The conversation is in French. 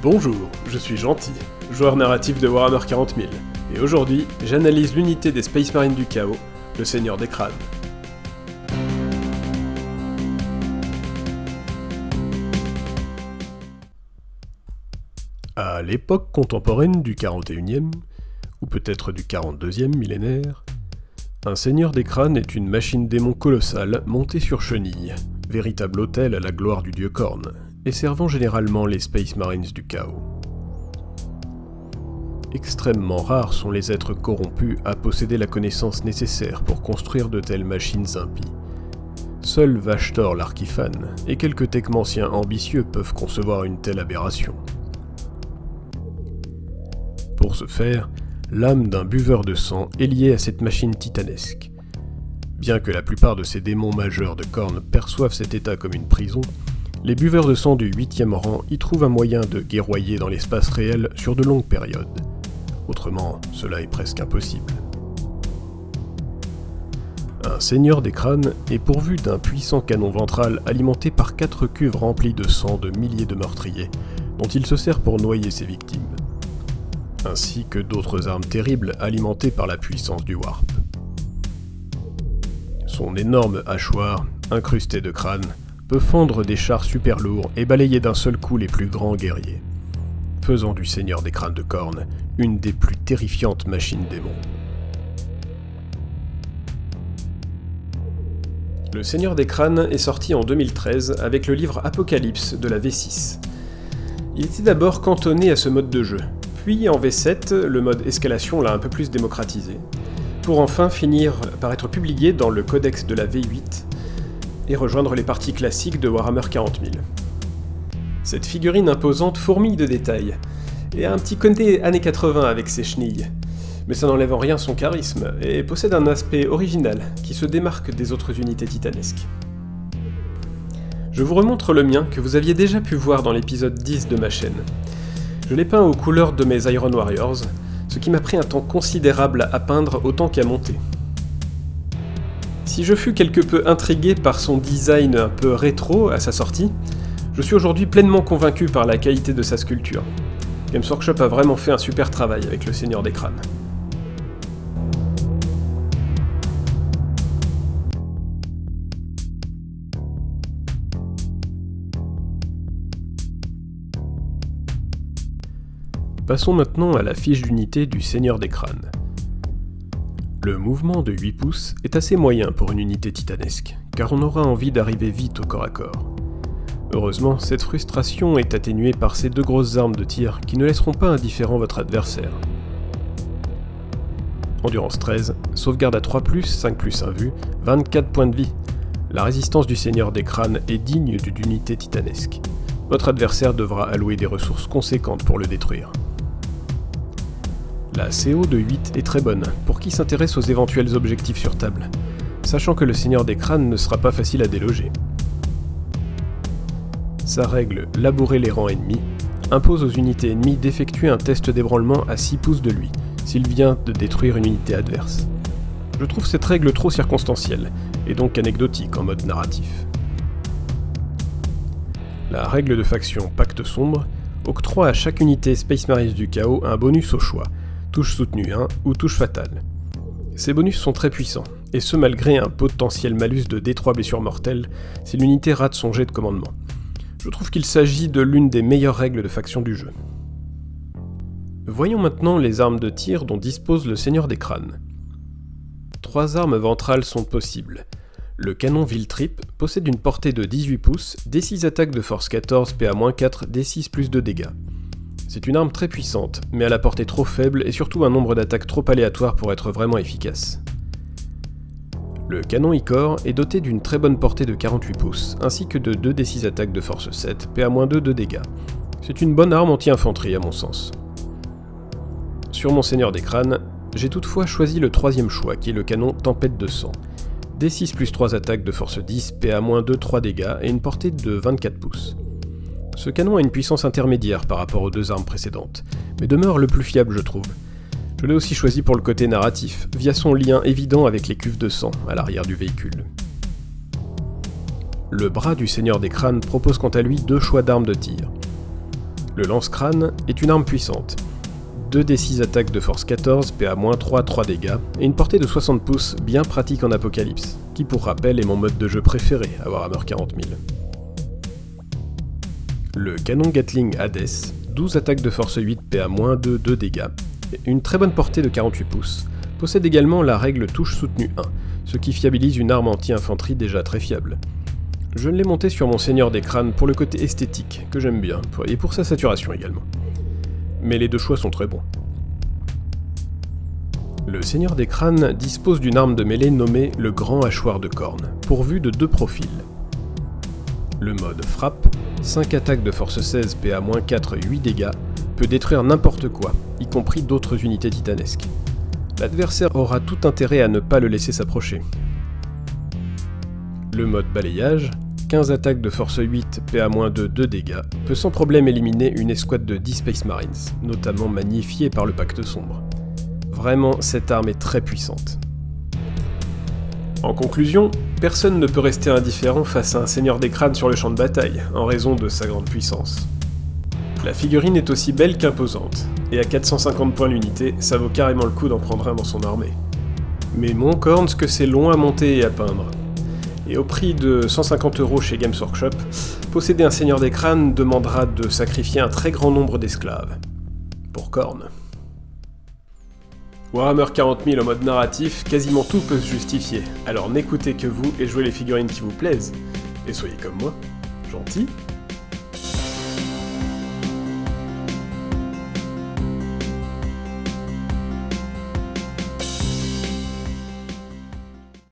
Bonjour, je suis Gentil, joueur narratif de Warhammer 40 000, et aujourd'hui, j'analyse l'unité des Space Marines du Chaos, le Seigneur des Crânes. À l'époque contemporaine du 41e, ou peut-être du 42e millénaire, un Seigneur des Crânes est une machine démon colossale montée sur chenille, véritable autel à la gloire du dieu Khorne, et servant généralement les Space Marines du Chaos. Extrêmement rares sont les êtres corrompus à posséder la connaissance nécessaire pour construire de telles machines impies. Seuls Vashtor l'Archiphane et quelques techmanciens ambitieux peuvent concevoir une telle aberration. Pour ce faire, l'âme d'un buveur de sang est liée à cette machine titanesque. Bien que la plupart de ces démons majeurs de Khorne perçoivent cet état comme une prison, les buveurs de sang du 8e rang y trouvent un moyen de guerroyer dans l'espace réel sur de longues périodes. Autrement, cela est presque impossible. Un Seigneur des Crânes est pourvu d'un puissant canon ventral alimenté par 4 cuves remplies de sang de milliers de meurtriers, dont il se sert pour noyer ses victimes, ainsi que d'autres armes terribles alimentées par la puissance du Warp. Son énorme hachoir, incrusté de crânes, peut fendre des chars super lourds et balayer d'un seul coup les plus grands guerriers, faisant du Seigneur des Crânes de Khorne une des plus terrifiantes machines démons. Le Seigneur des Crânes est sorti en 2013 avec le livre Apocalypse de la V6. Il était d'abord cantonné à ce mode de jeu, puis en V7, le mode escalation l'a un peu plus démocratisé, pour enfin finir par être publié dans le codex de la V8 et rejoindre les parties classiques de Warhammer 40 000. Cette figurine imposante fourmille de détails, et a un petit côté années 80 avec ses chenilles, mais ça n'enlève en rien son charisme, et possède un aspect original qui se démarque des autres unités titanesques. Je vous remontre le mien que vous aviez déjà pu voir dans l'épisode 10 de ma chaîne. Je l'ai peint aux couleurs de mes Iron Warriors, ce qui m'a pris un temps considérable à peindre autant qu'à monter. Si je fus quelque peu intrigué par son design un peu rétro à sa sortie, je suis aujourd'hui pleinement convaincu par la qualité de sa sculpture. Games Workshop a vraiment fait un super travail avec le Seigneur des Crânes. Passons maintenant à la fiche d'unité du Seigneur des Crânes. Le mouvement de 8 pouces est assez moyen pour une unité titanesque, car on aura envie d'arriver vite au corps à corps. Heureusement, cette frustration est atténuée par ces 2 grosses armes de tir qui ne laisseront pas indifférent votre adversaire. Endurance 13, sauvegarde à 3+, 5+1 vue, 24 points de vie. La résistance du Seigneur des Crânes est digne d'une unité titanesque. Votre adversaire devra allouer des ressources conséquentes pour le détruire. La CO de 8 est très bonne pour qui s'intéresse aux éventuels objectifs sur table, sachant que le Seigneur des Crânes ne sera pas facile à déloger. Sa règle « Labourer les rangs ennemis » impose aux unités ennemies d'effectuer un test d'ébranlement à 6 pouces de lui, s'il vient de détruire une unité adverse. Je trouve cette règle trop circonstancielle, et donc anecdotique en mode narratif. La règle de faction Pacte Sombre octroie à chaque unité Space Marines du Chaos un bonus au choix, touche soutenue 1 ou touche fatale. Ces bonus sont très puissants, et ce malgré un potentiel malus de D3 blessures mortelles si l'unité rate son jet de commandement. Je trouve qu'il s'agit de l'une des meilleures règles de faction du jeu. Voyons maintenant les armes de tir dont dispose le Seigneur des Crânes. 3 armes ventrales sont possibles. Le canon Viltrip possède une portée de 18 pouces, D6 attaque de force 14, PA-4, D6 plus 2 dégâts. C'est une arme très puissante, mais à la portée trop faible et surtout un nombre d'attaques trop aléatoire pour être vraiment efficace. Le canon Icor est doté d'une très bonne portée de 48 pouces, ainsi que de 2 D6 attaques de force 7, PA-2 de dégâts. C'est une bonne arme anti-infanterie à mon sens. Sur mon Seigneur des Crânes, j'ai toutefois choisi le 3e choix, qui est le canon Tempête de sang. D6 plus 3 attaques de force 10, PA-2, 3 dégâts et une portée de 24 pouces. Ce canon a une puissance intermédiaire par rapport aux 2 armes précédentes, mais demeure le plus fiable je trouve. Je l'ai aussi choisi pour le côté narratif, via son lien évident avec les cuves de sang à l'arrière du véhicule. Le bras du Seigneur des Crânes propose quant à lui 2 choix d'armes de tir. Le lance-crâne est une arme puissante. 2d6 attaques de force 14, PA-3, 3 dégâts, et une portée de 60 pouces bien pratique en Apocalypse, qui pour rappel est mon mode de jeu préféré à Warhammer 40 000. Le canon Gatling Hades, 12 attaques de force 8, PA-2, 2 dégâts, et une très bonne portée de 48 pouces, possède également la règle touche soutenue 1, ce qui fiabilise une arme anti-infanterie déjà très fiable. Je l'ai monté sur mon Seigneur des Crânes pour le côté esthétique, que j'aime bien, et pour sa saturation également. Mais les deux choix sont très bons. Le Seigneur des Crânes dispose d'une arme de mêlée nommée le Grand Hachoir de Corne, pourvu de 2 profils. Le mode frappe, 5 attaques de force 16, PA-4, 8 dégâts, peut détruire n'importe quoi, y compris d'autres unités titanesques. L'adversaire aura tout intérêt à ne pas le laisser s'approcher. Le mode balayage, 15 attaques de force 8, PA-2, 2 dégâts, peut sans problème éliminer une escouade de 10 Space Marines, notamment magnifiée par le Pacte Sombre. Vraiment, cette arme est très puissante. En conclusion, personne ne peut rester indifférent face à un Seigneur des Crânes sur le champ de bataille, en raison de sa grande puissance. La figurine est aussi belle qu'imposante, et à 450 points l'unité, ça vaut carrément le coup d'en prendre un dans son armée. Mais mon corne, ce que c'est long à monter et à peindre. Et au prix de 150 € chez Games Workshop, posséder un Seigneur des Crânes demandera de sacrifier un très grand nombre d'esclaves. Pour Khorne. Warhammer 40 000 en mode narratif, quasiment tout peut se justifier, alors n'écoutez que vous et jouez les figurines qui vous plaisent. Et soyez comme moi, gentils.